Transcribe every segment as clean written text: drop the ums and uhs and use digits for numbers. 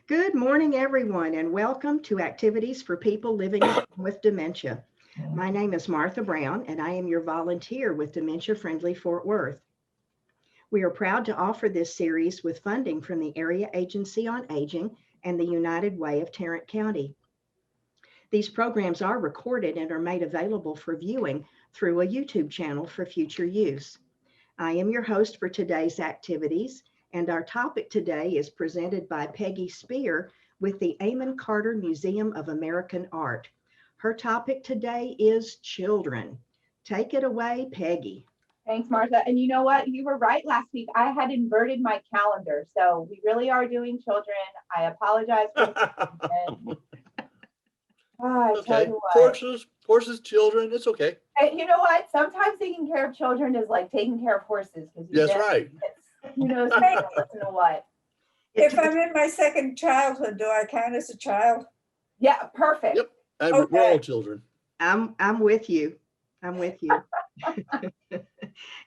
Good morning, everyone, and welcome to Activities for People Living with Dementia. My name is Martha Brown, and I am your volunteer with Dementia Friendly Fort Worth. We are proud to offer this series with funding from the Area Agency on Aging and the United Way of Tarrant County. These programs are recorded and are made available for viewing through a YouTube channel for future use. I am your host for today's activities, and our topic today is presented by Peggy Spear with the Amon Carter Museum of American Art. Her topic today is children. Take it away, Peggy. Thanks, Martha. And you know what? You were right last week. I had inverted my calendar. So we really are doing children. I apologize for the I tell you what. Horses, children, it's okay. You know what? Sometimes taking care of children is like taking care of horses. That's right. You know, listen to what. If I'm in my second childhood, do I count as a child? Yeah, perfect. Yep. Okay. We're all children. I'm with you. I'm with you.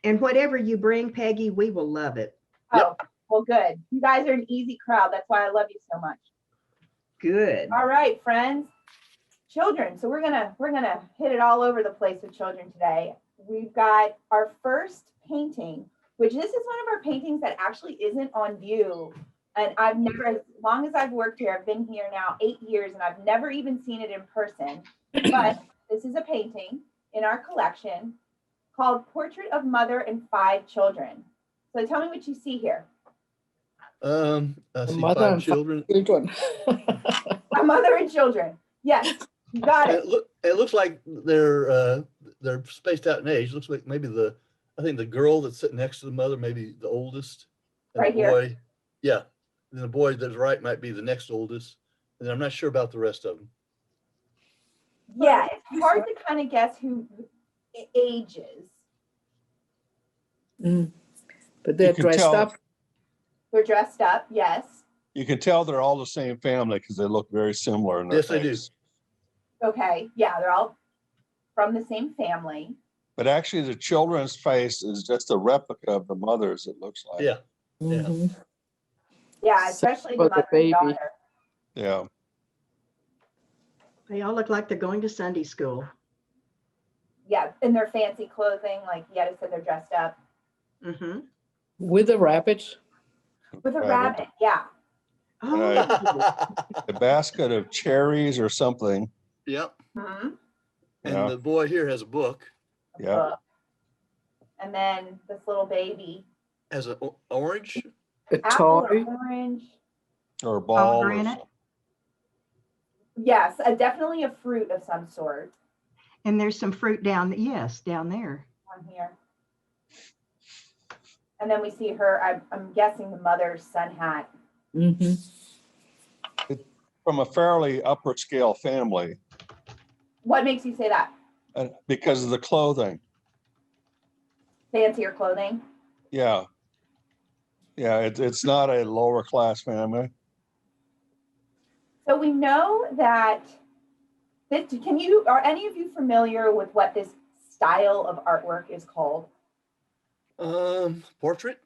And whatever you bring, Peggy, we will love it. Oh, well, good. You guys are an easy crowd. That's why I love you so much. Good. All right, friends. Children. So we're gonna hit it all over the place with children today. We've got our first painting, which this is one of our paintings that actually isn't on view. And I've never, as long as I've worked here, I've been here now 8 years, and I've never even seen it in person. But this is a painting in our collection called Portrait of Mother and 5 Children. So tell me what you see here. I see Mother 5 and children. A mother and children. Yes, you got it. It looks like they're spaced out in age. Looks like maybe I think the girl that's sitting next to the mother, maybe the oldest. And Right the boy, here. yeah. And the boy that's right might be the next oldest. And I'm not sure about the rest of them. Yeah, it's hard to kind of guess who ages. But they're dressed up. They're dressed up, yes. You can tell they're all the same family because they look very similar in their Yes, they do. face. Okay, yeah, they're all from the same family. But actually, the children's face is just a replica of the mother's, it looks like. Yeah. Yeah, especially the For the mother and baby. daughter. Yeah. They all look like they're going to Sunday school. Yeah, in their fancy clothing, like Yetta said, they're dressed up. Mm-hmm. With the rabbits. With a rabbit, yeah. Oh, A basket of cherries or something. Yep. Mhm. And Yeah. the boy here has a book. A Yeah. book. And then this little baby, Has an orange. A apple toy. or orange. Or a ball. Or Pomegranate. something. Yes, definitely a fruit of some sort and there's some fruit down there. on here. And then we see her, I'm guessing the mother's sun hat. From a fairly upper scale family What makes you say that? because of the clothing. Fancier clothing? Yeah. Yeah, it's not a lower class family. So we know that are any of you familiar with what this style of artwork is called? Portrait.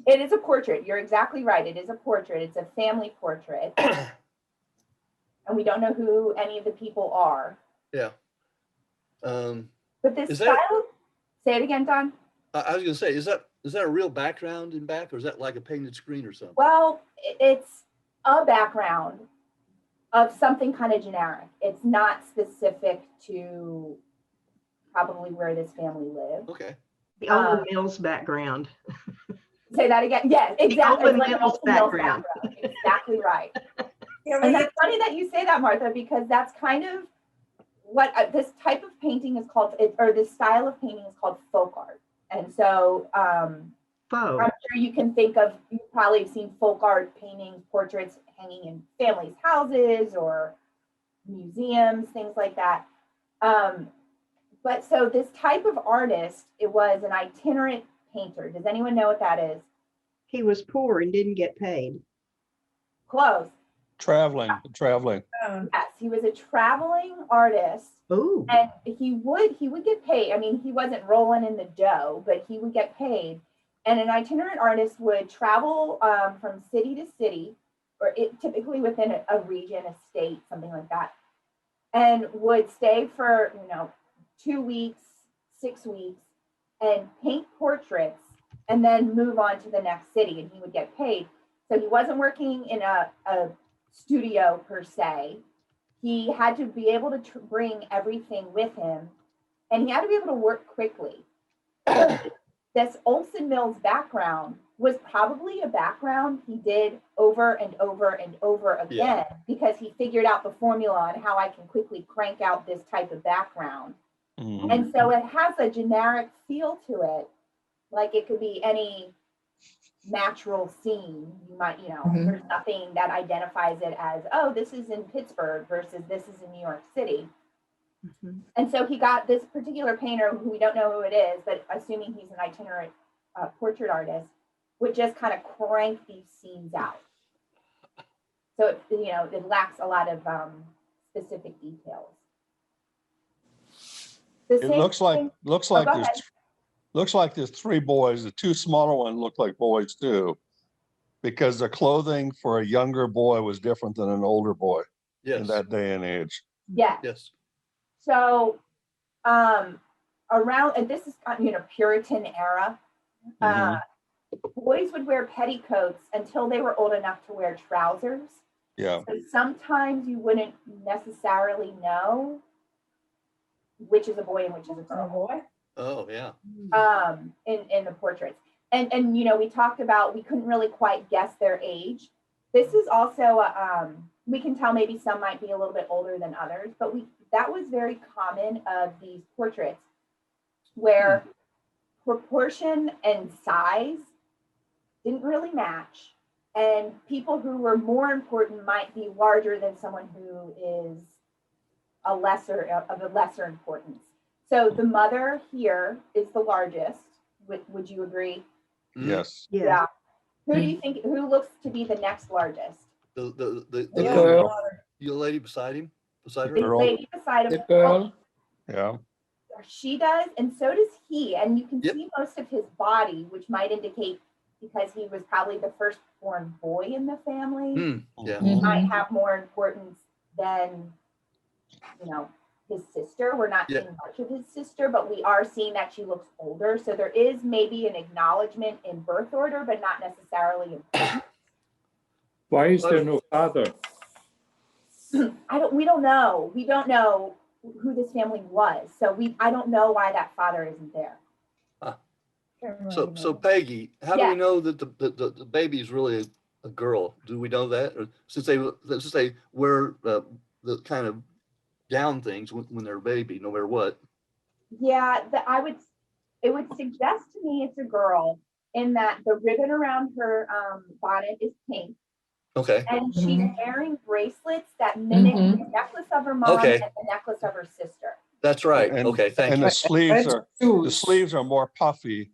It is a portrait. You're exactly right. It is a portrait. It's a family portrait. And we don't know who any of the people are. Yeah. But this Is style, that- say it again, Don. I was gonna say, is that a real background in back, or is that like a painted screen or something? Well, it's a background of something kind of generic. It's not specific to probably where this family lived. Okay. The Olin Mills background. Say that again. Yes, exactly. Olin It's like an Mills Olin Mills background. Exactly right. Yeah, And that's funny that you say that, Martha, because that's kind of what this type of painting is called, or this style of painting is called folk art. And so Faux. I'm sure you can think of, you've probably seen folk art paintings, portraits hanging in families' houses or museums, things like that. But so this type of artist, it was an itinerant painter. Does anyone know what that is? He was poor and didn't get paid. Close. Traveling. Yes, he was a traveling artist. Ooh. And he would get paid. I mean, he wasn't rolling in the dough, but he would get paid. And an itinerant artist would travel from city to city typically within a region, a state, something like that, and would stay for 2 weeks, 6 weeks, and paint portraits, and then move on to the next city, and he would get paid. So he wasn't working in a studio per se. He had to be able to bring everything with him, and he had to be able to work quickly. So this Olson Mills background was probably a background he did over and over and over again, because he figured out the formula on how I can quickly crank out this type of background. Mhm. And so it has a generic feel to it. Like it could be any natural scene. You might, there's nothing that identifies it as, oh, this is in Pittsburgh versus this is in New York City. Mhm. And so he got this particular painter, who we don't know who it is, but assuming he's an itinerant portrait artist, would just kind of crank these scenes out. So it lacks a lot of specific details. It looks like go ahead. looks like there's three boys. The two smaller ones look like boys too, because the clothing for a younger boy was different than an older boy in Yes, that day and age. Yeah. yes. So around, and this is Puritan era, Mhm. boys would wear petticoats until they were old enough to wear trousers. Yeah. So sometimes you wouldn't necessarily know which is a boy and which is a girl. boy. Oh, yeah. In the portraits. And we talked about, we couldn't really quite guess their age. This is also we can tell maybe some might be a little bit older than others, but that was very common of these portraits, where proportion and size didn't really match, and people who were more important might be larger than someone who is of a lesser importance. So the mother here is the largest. Would you agree? Mhm. Yes. Yeah. Who do you think, who looks to be the next largest? The The young girl. young lady beside him, beside her. The Girl. lady beside him. The girl. Yeah. She does, and so does he. And you can Yep. see most of his body, which might indicate, because he was probably the firstborn boy in the family, Yeah. he Mhm. might have more importance than, his sister. We're not Yeah. seeing much of his sister, but we are seeing that she looks older. So there is maybe an acknowledgement in birth order, but not necessarily in. Why is there no father? We don't know. We don't know who this family was. So I don't know why that father isn't there. So Peggy, how do Yeah. we know that the baby is really a girl? Do we know that? Or since they wear the kind of gown things when they're a baby, no matter what. Yeah, it would suggest to me it's a girl, in that the ribbon around her bonnet is pink, Okay. and she's wearing bracelets that mimic the necklace of her mom Okay. and the necklace of her sister. That's right. And- Okay. Thank And you. the sleeves Red are the shoes. sleeves are more puffy,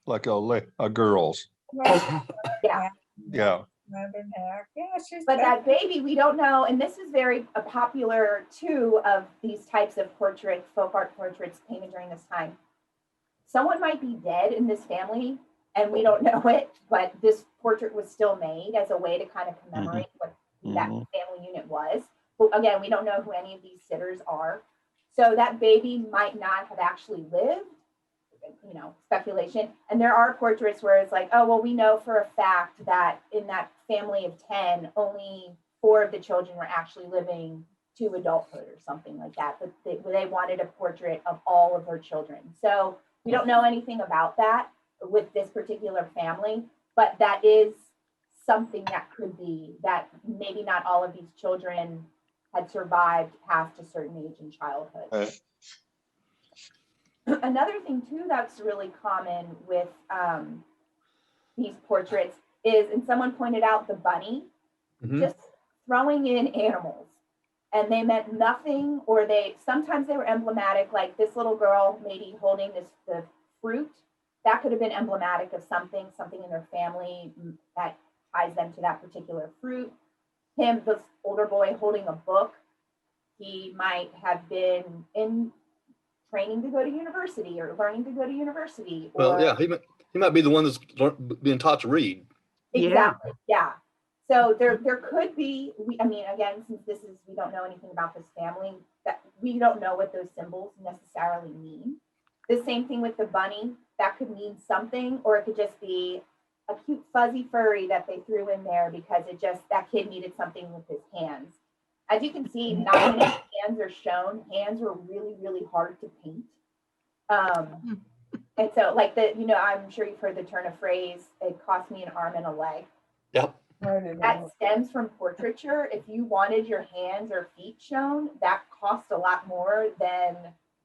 like a girl's. Yeah. Yeah. Raven hair. Yeah, she's. But that baby, we don't know, and this is very popular too, of these types of portraits, folk art portraits painted during this time. Someone might be dead in this family, and we don't know it, but this portrait was still made as a way to kind of commemorate what that Mhm. family unit was. But again, we don't know who any of these sitters are. So that baby might not have actually lived, speculation. And there are portraits where it's like, oh, well, we know for a fact that in that family of 10, only 4 of the children were actually living to adulthood or something like that. But they wanted a portrait of all of their children. So we don't know anything about that with this particular family, but that is something that could be, that maybe not all of these children had survived past a certain age in childhood. Right. Another thing too that's really common with these portraits is, and someone pointed out the bunny, Mhm. just throwing in animals, and they meant nothing, or sometimes they were emblematic, like this little girl maybe holding the fruit, that could have been emblematic of something in their family that ties them to that particular fruit. This older boy holding a book, he might have been in training to go to university or learning to go to university. Well, yeah, he might be the one that's being taught to read. Exactly. Yeah. So there could be, I mean, again, since we don't know anything about this family, that we don't know what those symbols necessarily mean. The same thing with the bunny, that could mean something, or it could just be a cute fuzzy furry that they threw in there because that kid needed something with his hands. As you can see, not many hands are shown. Hands were really, really hard to paint. And so like I'm sure you've heard the turn of phrase, it cost me an arm and a leg. Yep. That stems from portraiture. If you wanted your hands or feet shown, that cost a lot more than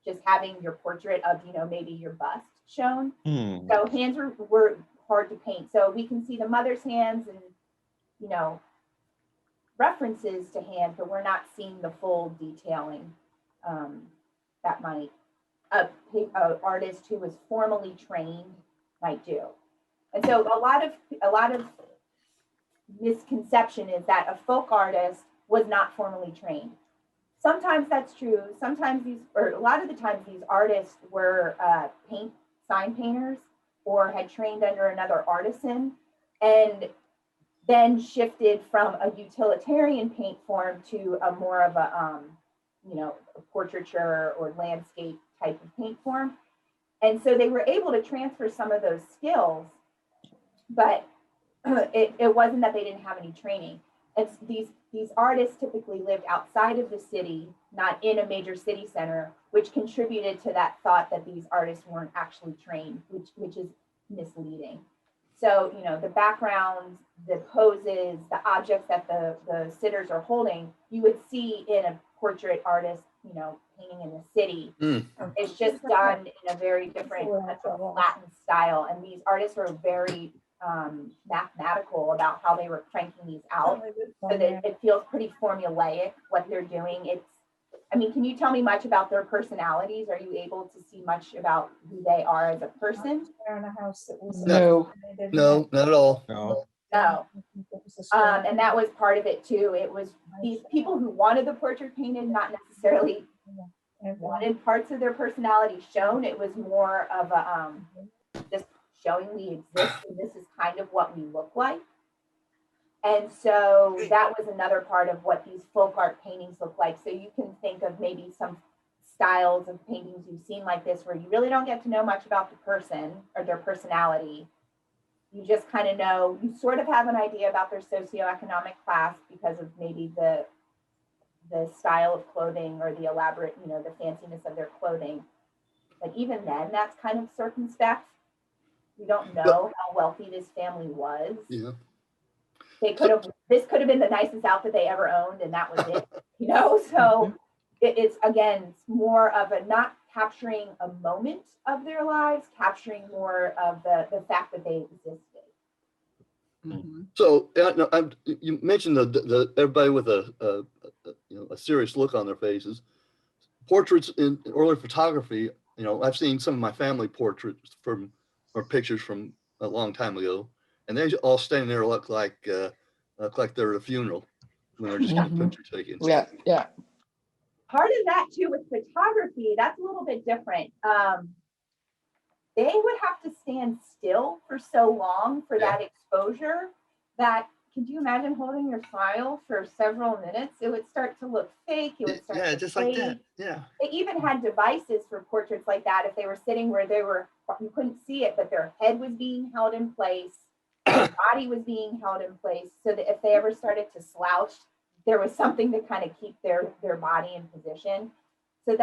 just having your portrait of, maybe your bust shown. So hands were hard to paint. So we can see the mother's hands and, references to hands, but we're not seeing the full detailing that might a artist who was formally trained might do. And so a lot of misconception is that a folk artist was not formally trained. Sometimes that's true. Sometimes a lot of the times these artists were sign painters or had trained under another artisan and then shifted from a utilitarian paint form to a more of a portraiture or landscape type of paint form. And so they were able to transfer some of those skills, but it wasn't that they didn't have any training. It's these artists typically lived outside of the city, not in a major city center, which contributed to that thought that these artists weren't actually trained, which is misleading. So, the backgrounds, the poses, the objects that the sitters are holding, you would see in a portrait artist, painting in the city. It's just done in a very different Latin style. And these artists were very mathematical about how they were cranking these out. So that it feels pretty formulaic what they're doing. Can you tell me much about their personalities? Are you able to see much about who they are as a person? No, not at all. No. No. And that was part of it too. It was these people who wanted the portrait painted, not necessarily wanted parts of their personality shown. It was more of a just showing we exist and this is kind of what we look like. And so that was another part of what these folk art paintings look like. So you can think of maybe some styles of paintings you've seen like this where you really don't get to know much about the person or their personality. You just kind of know, you sort of have an idea about their socioeconomic class because of maybe the style of clothing or the elaborate, the fanciness of their clothing. But even then, that's kind of circumspect. We don't know how wealthy this family was. Yeah. This could have been the nicest outfit they ever owned, and that was it. So it's more of a not capturing a moment of their lives, capturing more of the fact that they existed. Mhm. So you mentioned the everybody with a serious look on their faces. Portraits in early photography, I've seen some of my family portraits or pictures from a long time ago, and they all standing there look like they're at a funeral when they're just getting picture taken. Yeah. Part of that too with photography, that's a little bit different. They would have to stand still for so long for that exposure that, could you imagine holding your file for several minutes? It would start to look fake. It would start to just fade. like that. Yeah. They even had devices for portraits like that. If they were sitting where you couldn't see it, but their head was being held in place, their body was being held in place, so that if they ever started to slouch, there was something to kind of keep their body in position. So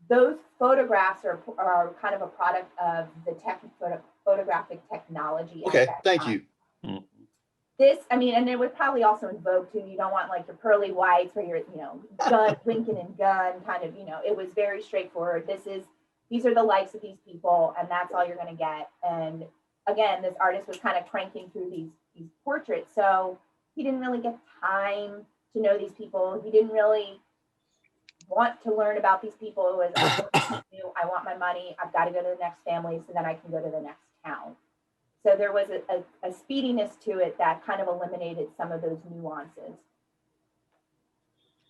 those photographs are kind of a product of the photographic technology. Okay, thank you. This, and it would probably also in vogue too. You don't want like your pearly whites where you're, gun, Lincoln and gun kind of, it was very straightforward. These are the likes of these people and that's all you're going to get. And again, this artist was kind of cranking through these portraits. So he didn't really get time to know these people. He didn't really want to learn about these people. It was, I want my money. I've got to go to the next family so then I can go to the next town. So there was a speediness to it that kind of eliminated some of those nuances.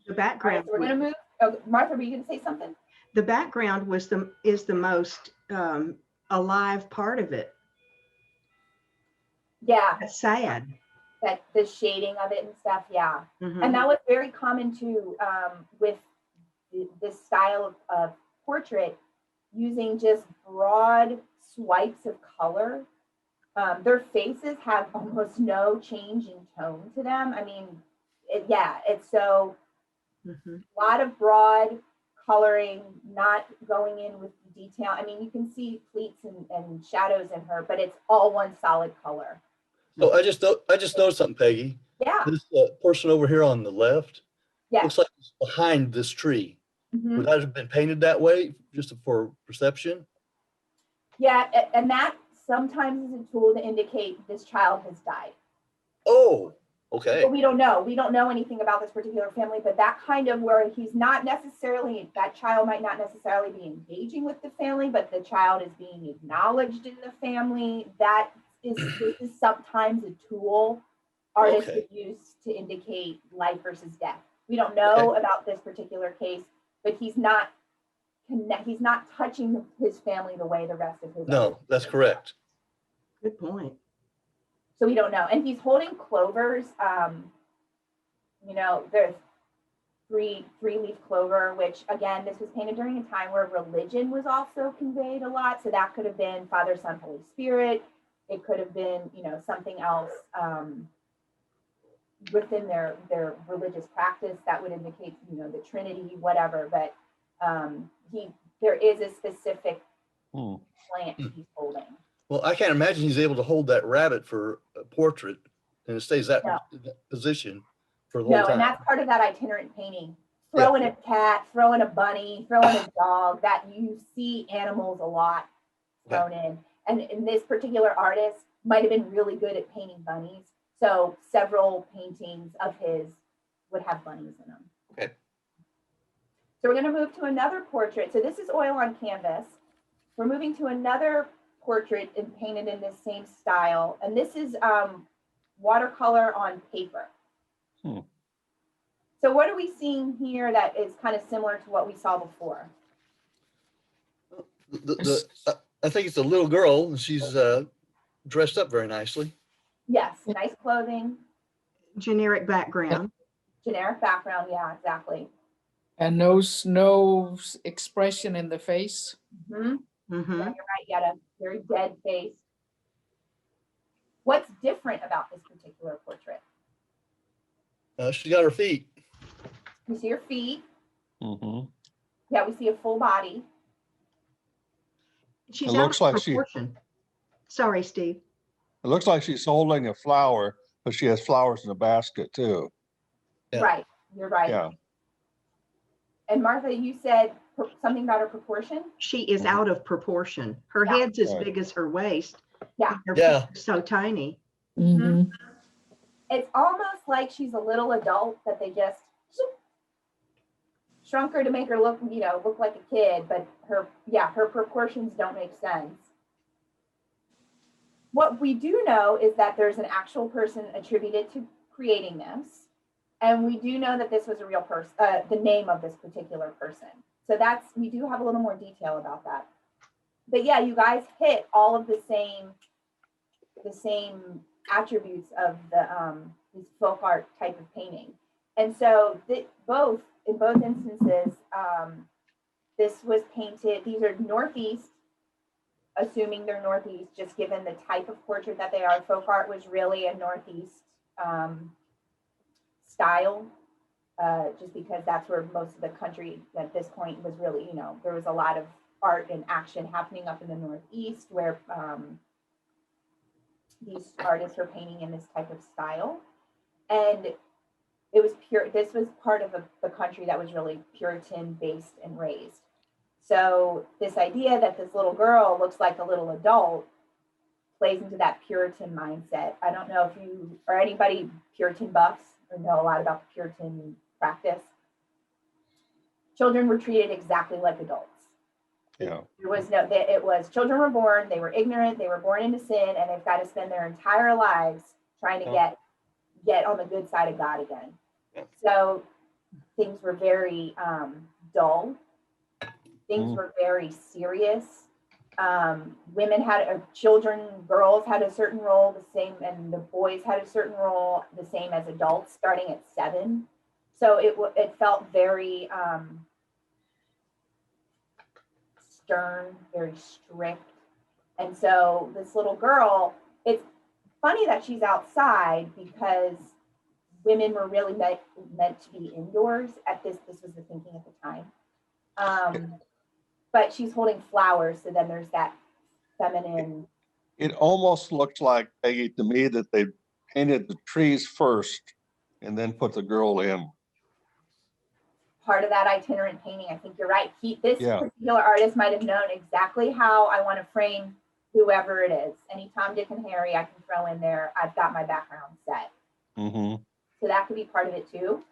The background. Right, so we're going to move. Oh, Martha, were you going to say something? The background is the most alive part of it. Yeah. That's sad. that the shading of it and stuff. Yeah. Mhm. And that was very common too, with this style of portrait, using just broad swipes of color. Their faces have almost no change in tone to them. I mean, it's so Mhm. a lot of broad coloring, not going in with detail. I mean, you can see pleats and shadows in her, but it's all one solid color. So I just noticed something, Peggy. Yeah. This person over here on the left Yeah. looks like it's behind this tree. Mhm. Would that have been painted that way just for perception? Yeah, and that sometimes is a tool to indicate this child has died. Oh, okay. But we don't know. We don't know anything about this particular family, but that kind of where he's not necessarily, that child might not necessarily be engaging with the family, but the child is being acknowledged in the family. This is sometimes a tool artists Okay. would use to indicate life versus death. We don't know about this particular case, but he's not touching his family the way the rest of his. No, that's correct. Good point. So we don't know. And he's holding clovers. There's three-leaf clover, which again, this was painted during a time where religion was also conveyed a lot. So that could have been Father, Son, Holy Spirit. It could have been, something else within their religious practice that would indicate, the Trinity, whatever. But there is a specific plant he's holding. Well, I can't imagine he's able to hold that rabbit for a portrait and it stays that position for the whole time. And that's part of that itinerant painting. Throw in a cat, throw in a bunny, throw in a dog, that you see animals a lot thrown in. And in this particular artist might have been really good at painting bunnies. So several paintings of his would have bunnies in them. Okay. So we're going to move to another portrait. So this is oil on canvas. We're moving to another portrait and painted in this same style. And this is watercolor on paper. So what are we seeing here that is kind of similar to what we saw before? I think it's a little girl and she's dressed up very nicely. Yes, nice clothing. Generic background. Generic background, yeah, exactly. And no expression in the face. Mm-hmm. Mm-hmm. Yeah, you're right, you got a very dead face. What's different about this particular portrait? She's got her feet. We see her feet. Mm-hmm. Yeah, we see a full body. She's It out looks of like proportion. Sorry, Steve. It looks like she's holding a flower, but she has flowers in a basket too. Yeah. Right, you're right. Yeah. And Martha, you said something about her proportion? She is Mhm. out of proportion. Her Yeah. head's as Right. big as her waist. Yeah. and her Yeah. feet are so tiny. Mhm. It's almost like she's a little adult that they just shrunk her to make her look like a kid, but her proportions don't make sense. What we do know is that there's an actual person attributed to creating this. And we do know that this was a real person, the name of this particular person. So we do have a little more detail about that. But yeah, you guys hit all of the same attributes of this folk art type of painting. And so in both instances, this was painted, these are Northeast, assuming they're Northeast, just given the type of portrait that they are. Folk art was really a Northeast style, just because that's where most of the country at this point was really, there was a lot of art and action happening up in the Northeast where these artists are painting in this type of style. And it was this was part of the country that was really Puritan based and raised. So this idea that this little girl looks like a little adult plays into that Puritan mindset. I don't know if you or anybody Puritan buffs or know a lot about the Puritan practice. Children were treated exactly like adults. Yeah. It was children were born, they were ignorant, they were born into sin, and they've got to spend their entire lives trying to get on the good side of God again. Yeah. So things were very dull. Things were very serious. Women had children, girls had a certain role, the same, and the boys had a certain role, the same as adults, starting at 7. So it felt very stern, very strict. And so this little girl, it's funny that she's outside because women were really meant to be indoors at this was the thinking at the time. But she's holding flowers, so then there's that feminine. It almost looked like, Peggy, to me, that they painted the trees first and then put the girl in. Part of that itinerant painting. I think you're right. This Yeah. particular artist might have known exactly how I want to frame whoever it is. Any Tom, Dick, and Harry I can throw in there. I've got my background set. Mm-hmm. So that could be part of it too.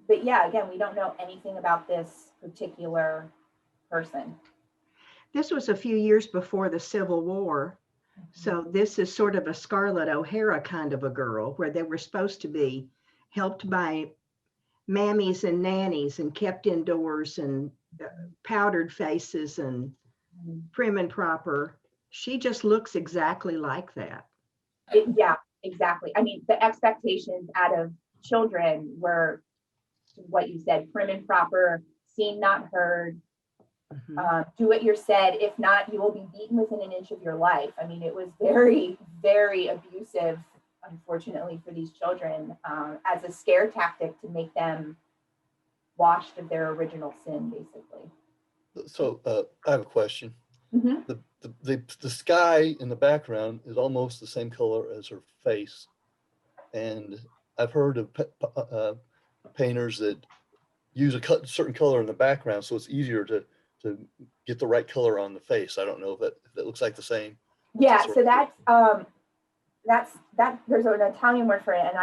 But yeah, again, we don't know anything about this particular person. This was a few years before the Civil War. So this is sort of a Scarlett O'Hara kind of a girl, where they were supposed to be helped by mammies and nannies and kept indoors and powdered faces and prim and proper. She just looks exactly like that. Yeah, exactly. I mean, the expectations out of children were what you said: prim and proper, seen, not heard. Do what you're said. If not, you will be beaten within an inch of your life. I mean, it was very, very abusive, unfortunately, for these children, as a scare tactic to make them washed of their original sin, basically. So I have a question. Mm-hmm. The sky in the background is almost the same color as her face, and I've heard of painters that use a certain color in the background, so it's easier to get the right color on the face. I don't know if that looks like the same. Yeah, so that's there's an Italian word for it, and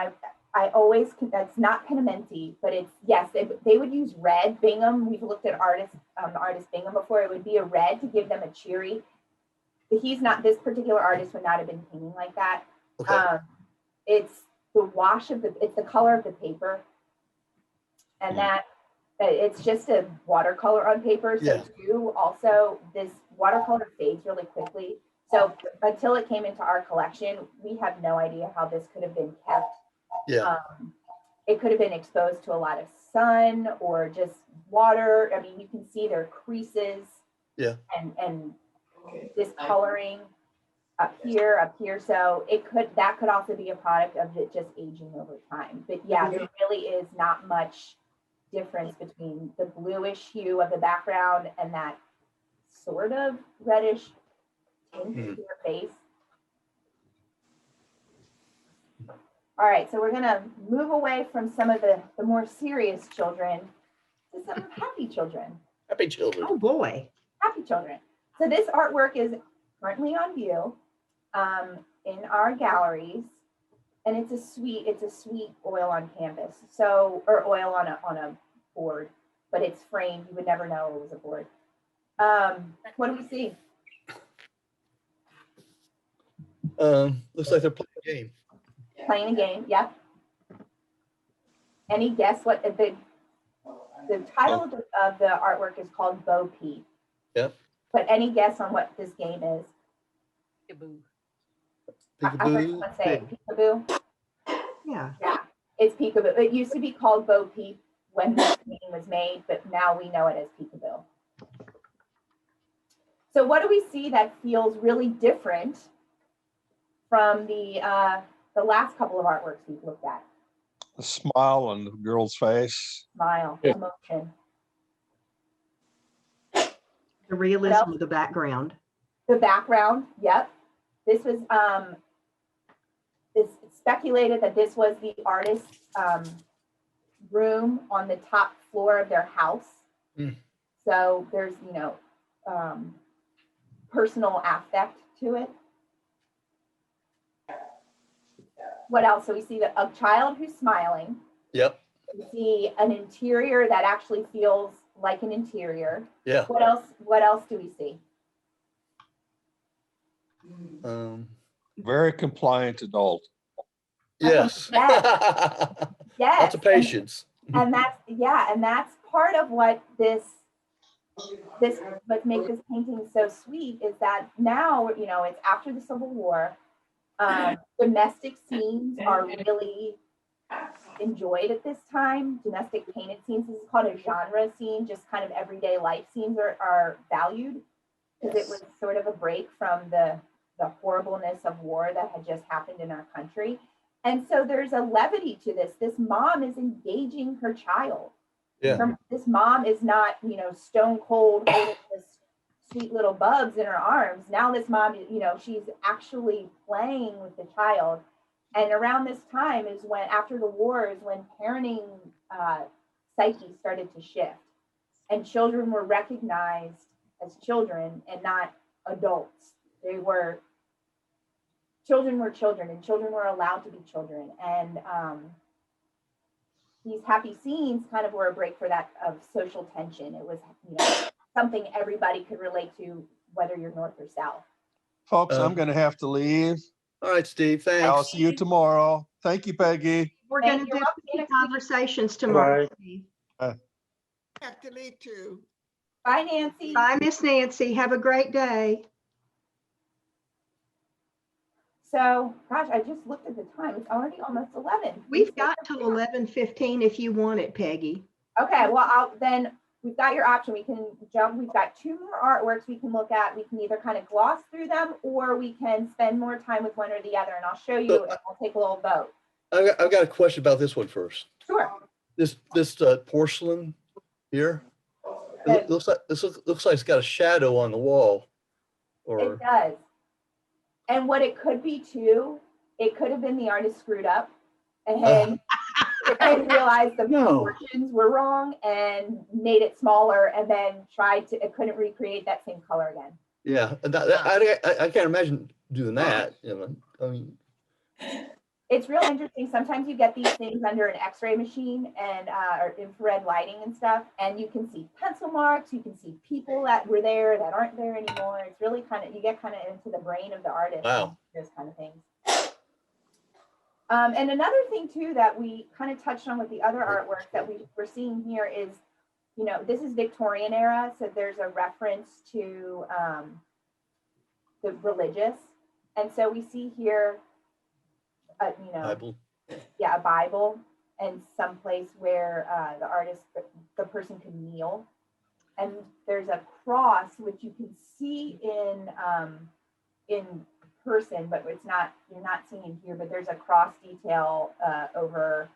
I always, that's not Penamenti, but it's, yes, they would use red. Bingham, we've looked at the artist Bingham before. It would be a red to give them a cheery. This particular artist would not have been painting like that. Okay. It's the color of the paper, and that it's just a watercolor on paper. So too, also this watercolor fades really quickly. So until it came into our collection, we have no idea how this could have been kept. Yeah. It could have been exposed to a lot of sun or just water. I mean, you can see there are creases. Yeah. And discoloring up here. So that could also be a product of it just aging over time. But yeah, there really is not much difference between the bluish hue of the background and that sort of reddish tint to your face. All right, so we're gonna move away from some of the more serious children to some happy children. Happy children. Oh boy. Happy children. So this artwork is currently on view in our galleries, and it's a sweet oil on canvas. So, or oil on a board, but it's framed. You would never know it was a board. What do we see? Looks like they're playing a game. Playing a game, yep. Any guess what the title of the artwork is called Bo Peep. Yep. But any guess on what this game is? Peekaboo. I heard someone say it, peekaboo. Yeah. Yeah, it's peekaboo. It used to be called Bo Peep when this game was made, but now we know it as peekaboo. So what do we see that feels really different from the last couple of artworks we've looked at? The smile on the girl's face. Smile, emotion. The realism of the background. The background, yep. This was it's speculated that this was the artist's room on the top floor of their house. So there's personal affect to it. What else? So we see a child who's smiling. Yep. We see an interior that actually feels like an interior. Yeah. What else do we see? Very compliant adult. Yes. Yes. Lots of patience. And that's part of what this this what makes this painting so sweet is that now, you know, it's after the Civil War. Domestic scenes are really enjoyed at this time. Domestic painted scenes, this is called a genre scene, just kind of everyday life scenes are valued because it was sort of a break from the horribleness of war that had just happened in our country. And so there's a levity to this. This mom is engaging her child. Yeah. This mom is not, you know, stone cold holding this sweet little bubs in her arms. Now this mom, you know, she's actually playing with the child. And around this time is when, after the war, is when parenting psyche started to shift, and children were recognized as children and not adults. Children were children, and children were allowed to be children. And these happy scenes kind of were a break for that of social tension. It was, you know, something everybody could relate to, whether you're north or south. Folks, I'm going to have to leave. All right, Steve, thanks. I'll see you tomorrow. Thank you, Peggy. We're Thank going to you. do Welcome next week. conversations tomorrow. Bye. Steve. Have to leave too. Bye, Nancy. Bye, Miss Nancy. Have a great day. So, gosh, I just looked at the time. It's already almost 11. We've got till 11:15 if you want it, Peggy. Okay, well, then we've got your option. We can jump. We've got 2 more artworks we can look at. We can either kind of gloss through them, or we can spend more time with one or the other. And I'll show you, and we'll take a little vote. I've got a question about this one first. Sure. This porcelain here. It looks like it's got a shadow on the wall. Or It does. And what it could be too, it could have been the artist screwed up and realized the proportions were wrong and made it smaller, and then it couldn't recreate that same color again. yeah, I can't imagine doing that. You know, I mean, It's real interesting. Sometimes you get these things under an X-ray machine and or infrared lighting and stuff, and you can see pencil marks. You can see people that were there that aren't there anymore. It's really you get kind of into the brain of the artist. Wow. Those kind of things. And another thing too that we kind of touched on with the other artwork that we're seeing here is, you know, this is Victorian era, so there's a reference to the religious, and so we see here. You know, Bible. Yeah, a Bible, and someplace where the person could kneel, and there's a cross which you can see in person, but you're not seeing here. But there's a cross detail over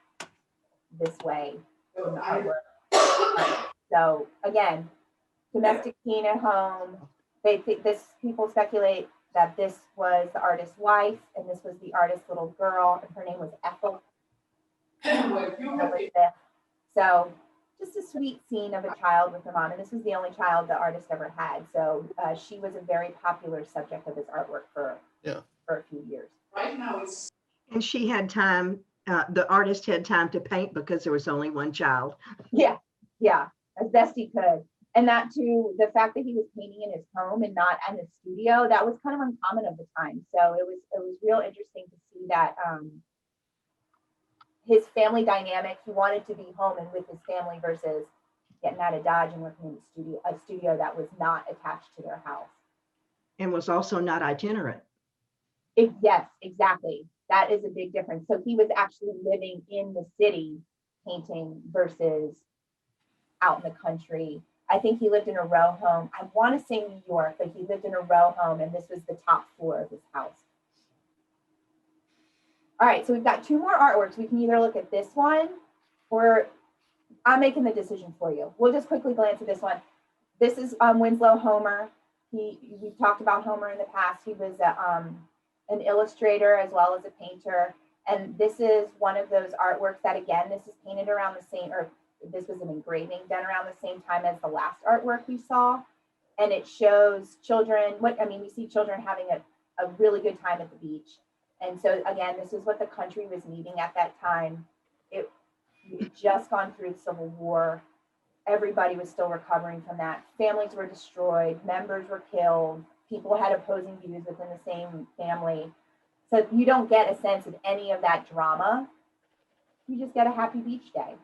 this way in the artwork. So again, domestic scene at home. They think people speculate that this was the artist's wife, and this was the artist's little girl, and her name was Ethel. So just a sweet scene of a child with her mom, and this was the only child the artist ever had. So she was a very popular subject of his artwork for a few years. Right now And she had time, the artist had time to paint because there was only one child. Yeah, as best he could. And that too, the fact that he was painting in his home and not in a studio, that was kind of uncommon of the time. So it was real interesting to see that his family dynamic, he wanted to be home and with his family versus getting out of Dodge and working in a studio that was not attached to their house. And was also not itinerant. Yes, exactly. That is a big difference. So he was actually living in the city painting versus out in the country. I think he lived in a row home. I want to say New York, but he lived in a row home, and this was the top floor of his house. All right, so we've got 2 more artworks. We can either look at this one, or I'm making the decision for you. We'll just quickly glance at this one. This is Winslow Homer. We've talked about Homer in the past. He was an illustrator as well as a painter. And this is one of those artworks that, again, this is painted around the same, or this was an engraving done around the same time as the last artwork we saw. And it shows children, we see children having a really good time at the beach. And so again, this is what the country was needing at that time. It just gone through the Civil War. Everybody was still recovering from that. Families were destroyed, members were killed, people had opposing views within the same family. So you don't get a sense of any of that drama. You just get a happy beach day.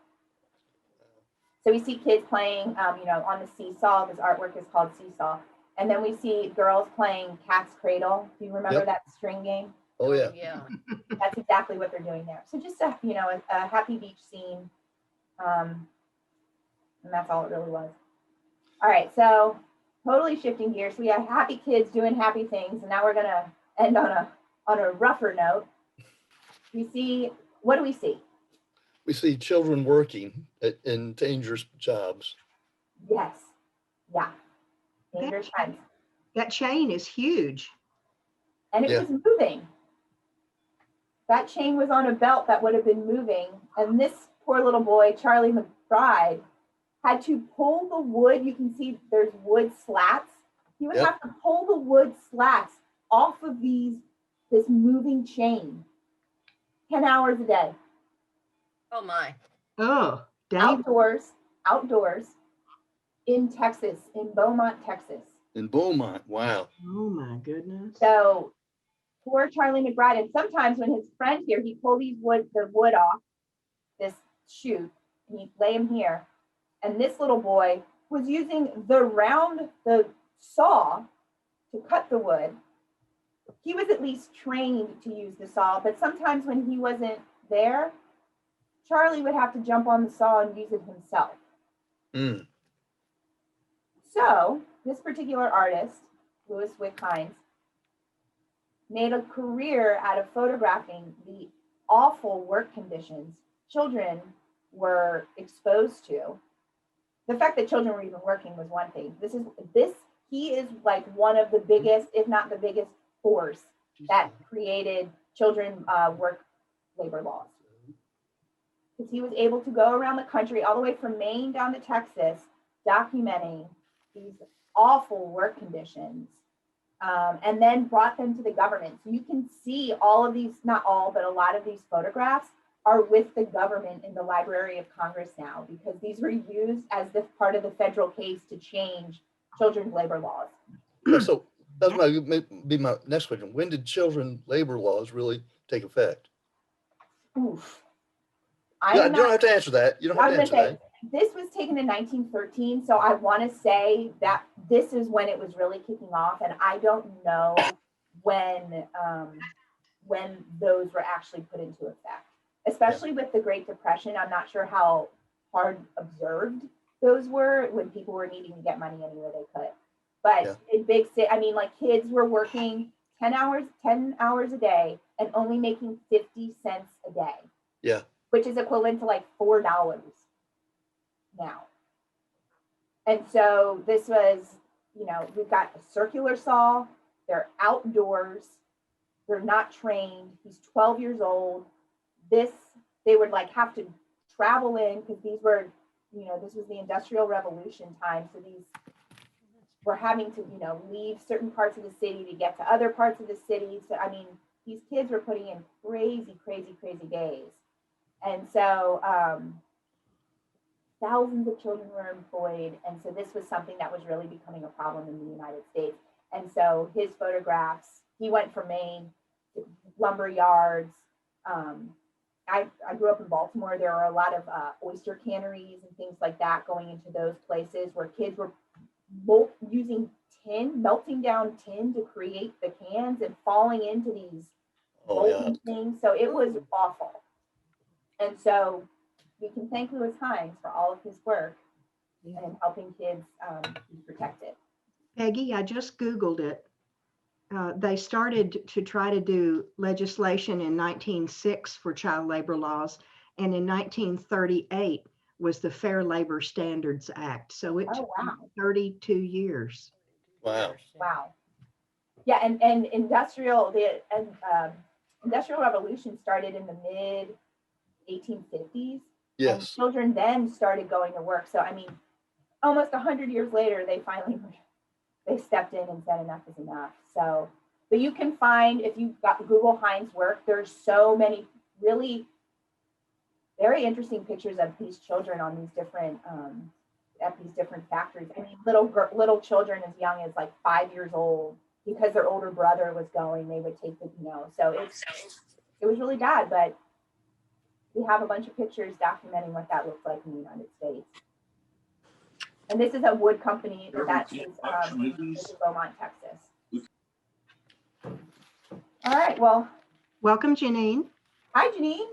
So we see kids playing, on the seesaw. This artwork is called Seesaw. And then we see girls playing Cat's Cradle. Do you remember Yep. that string game? Oh, yeah. Yeah. That's exactly what they're doing there. So just a happy beach scene. And that's all it really was. All right, so totally shifting gears. We have happy kids doing happy things, and now we're gonna end on a rougher note. What do we see? We see children working in dangerous jobs. Yes. Yeah. Dangerous times. That chain is huge. And it Yeah. was moving. That chain was on a belt that would have been moving. And this poor little boy, Charlie McBride, had to pull the wood. You can see there's wood slats. He would Yep. have to pull the wood slats off of this moving chain 10 hours a day. Oh my. Oh, dang. Outdoors in Texas, in Beaumont, Texas. In Beaumont, wow. Oh my goodness. So poor Charlie McBride, and sometimes when his friend here, he'd pull the wood off this chute, and he'd lay him here. And this little boy was using the saw to cut the wood. He was at least trained to use the saw, but sometimes when he wasn't there, Charlie would have to jump on the saw and use it himself. Mm. So this particular artist, Louis Wick Hines, made a career out of photographing the awful work conditions children were exposed to. The fact that children were even working was one thing. He is like one of the biggest, if not the biggest force that created children work labor laws. Because he was able to go around the country, all the way from Maine down to Texas, documenting these awful work conditions, and then brought them to the government. So you can see all of these, not all, but a lot of these photographs are with the government in the Library of Congress now, because these were used as part of the federal case to change children's labor laws. Yeah, so that's be my next question. When did children labor laws really take effect? Oof. You don't have to answer that. You don't have to answer that. This was taken in 1913, so I want to say that this is when it was really kicking off, and I don't know when those were actually put into effect. Especially with the Great Depression, I'm not sure how hard observed those were when people were needing to get money anywhere they could. But in big city, kids were working 10 hours a day and only making 50 cents a day. Yeah. Which is equivalent to like $4 now. And so this was, we've got a circular saw, they're outdoors, they're not trained. He's 12 years old. They would have to travel in, because these were, this was the Industrial Revolution time. So these were having to, leave certain parts of the city to get to other parts of the city. So, these kids were putting in crazy, crazy, crazy days. And so thousands of children were employed. And so this was something that was really becoming a problem in the United States. And so his photographs, he went from Maine to lumber yards. I grew up in Baltimore. There are a lot of oyster canneries and things like that going into those places where kids were using melting down tin to create the cans and falling into these molten things. So it was awful. And so we can thank Louis Hines for all of his work and helping kids be protected. Peggy, I just Googled it. They started to try to do legislation in 1906 for child labor laws, and in 1938 was the Fair Labor Standards Act. So it took 32 years. Wow. Wow. Yeah, and industrial revolution started in the mid 1850s. Yes. And children then started going to work. So almost 100 years later, they stepped in and said enough is enough. So, but you can find, if you Google Hines' work, there's so many really very interesting pictures of these children on these different at these different factories. Little children as young as 5 years old, because their older brother was going, they would take the, so it was really bad, but we have a bunch of pictures documenting what that looked like in the United States. And this is a wood company that is Beaumont, Texas. All right, well, Welcome, Janine. hi, Janine.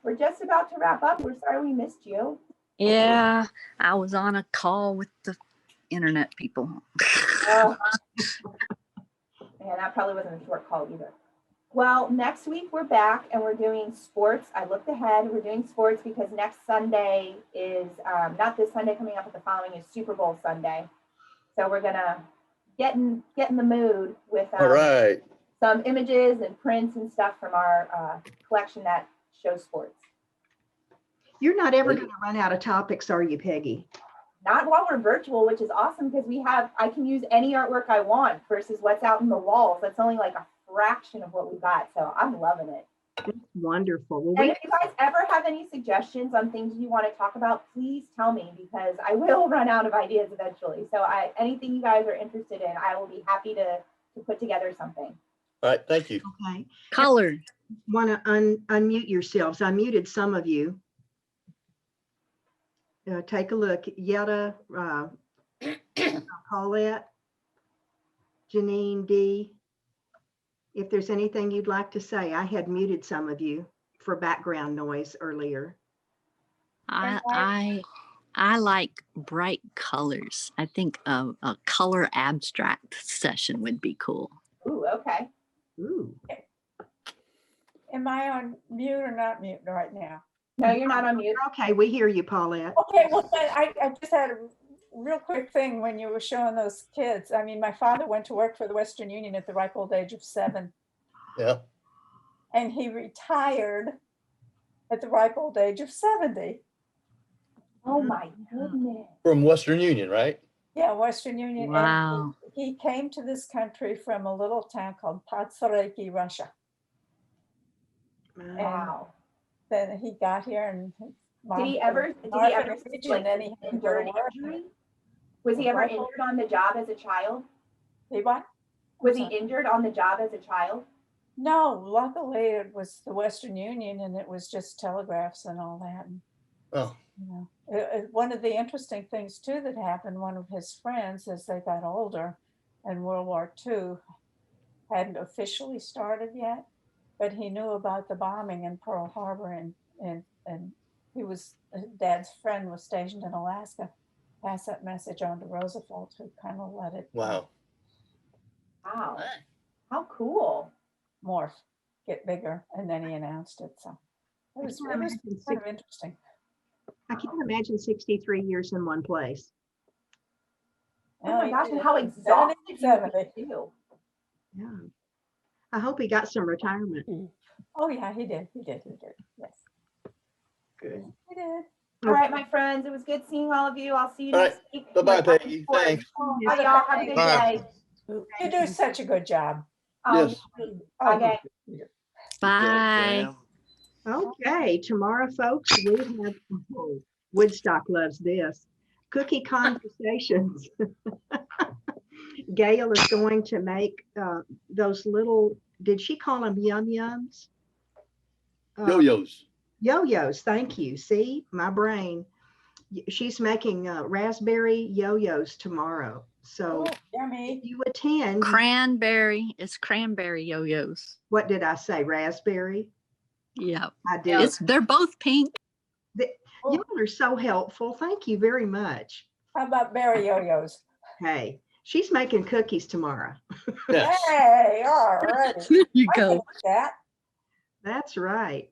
We're just about to wrap up. We're sorry we missed you. Yeah, I was on a call with the internet people. Oh. Yeah, that probably wasn't a short call either. Well, next week we're back and we're doing sports. I looked ahead. We're doing sports because next Sunday is not this Sunday coming up, but the following is Super Bowl Sunday. So we're gonna get in the mood with All right. some images and prints and stuff from our collection that shows sports. You're not ever going to run out of topics, are you, Peggy? Not while we're virtual, which is awesome because I can use any artwork I want versus what's out in the walls. That's only like a fraction of what we got. So I'm loving it. That's wonderful. Well, And if you guys ever have any suggestions on things you want to talk about, please tell me because I will run out of ideas eventually. So anything you guys are interested in, I will be happy to put together something. All right. Thank you. okay. Color. Want to unmute yourselves? I muted some of you. Take a look. Yetta, Paulette, Janine, Dee. If there's anything you'd like to say, I had muted some of you for background noise earlier. I like bright colors. I think a color abstract session would be cool. Ooh, okay. Ooh. Am I on mute or not mute right now? No, you're not on mute. Okay, we hear you, Paulette. Okay, well, then I just had a real quick thing when you were showing those kids. I mean, my father went to work for the Western Union at the ripe old age of 7. Yeah. And he retired at the ripe old age of 70. Oh my goodness. From Western Union, right? Yeah, Western Union. Wow. And he came to this country from a little town called Patsareki, Russia. Wow. Then he got here and his mom Did he ever and then he had to go endure to an work. injury? Was he ever injured on the job as a child? He what? Was he injured on the job as a child? No, luckily it was the Western Union and it was just telegraphs and all that. And, Oh. you know, one of the interesting things too that happened, one of his friends as they got older and World War II hadn't officially started yet, but he knew about the bombing in Pearl Harbor and he was, Dad's friend was stationed in Alaska, passed that message on to Roosevelt who kind of let it Wow. Wow. How cool. morph, get bigger, and then he announced it. So it was kind of interesting. I can't imagine 63 years in one place. Oh my gosh, and how exhausted you would be too. Yeah. I hope he got some retirement. Oh yeah, he did. Yes. Okay. He did. All right, my friends, it was good seeing all of you. I'll see you All next week. Bye-bye, Peggy. Thanks. Bye, y'all. Have a good Bye. day. You do such a good job. Yes. Okay. Bye. Okay, tomorrow, folks, we have, oh, Woodstock loves this, cookie conversations. Gail is going to make those little, did she call them yum-yums? Yo-yos. Yo-yos, thank you. See, my brain. She's making raspberry yo-yos tomorrow. So Oh, yummy. if you attend, Cranberry. It's cranberry yo-yos. what did I say? Raspberry? Yeah. I did. They're both pink. Y'all are so helpful. Thank you very much. How about berry yo-yos? Hey, she's making cookies tomorrow. Yes. Hey, all right. There you go. That. That's right.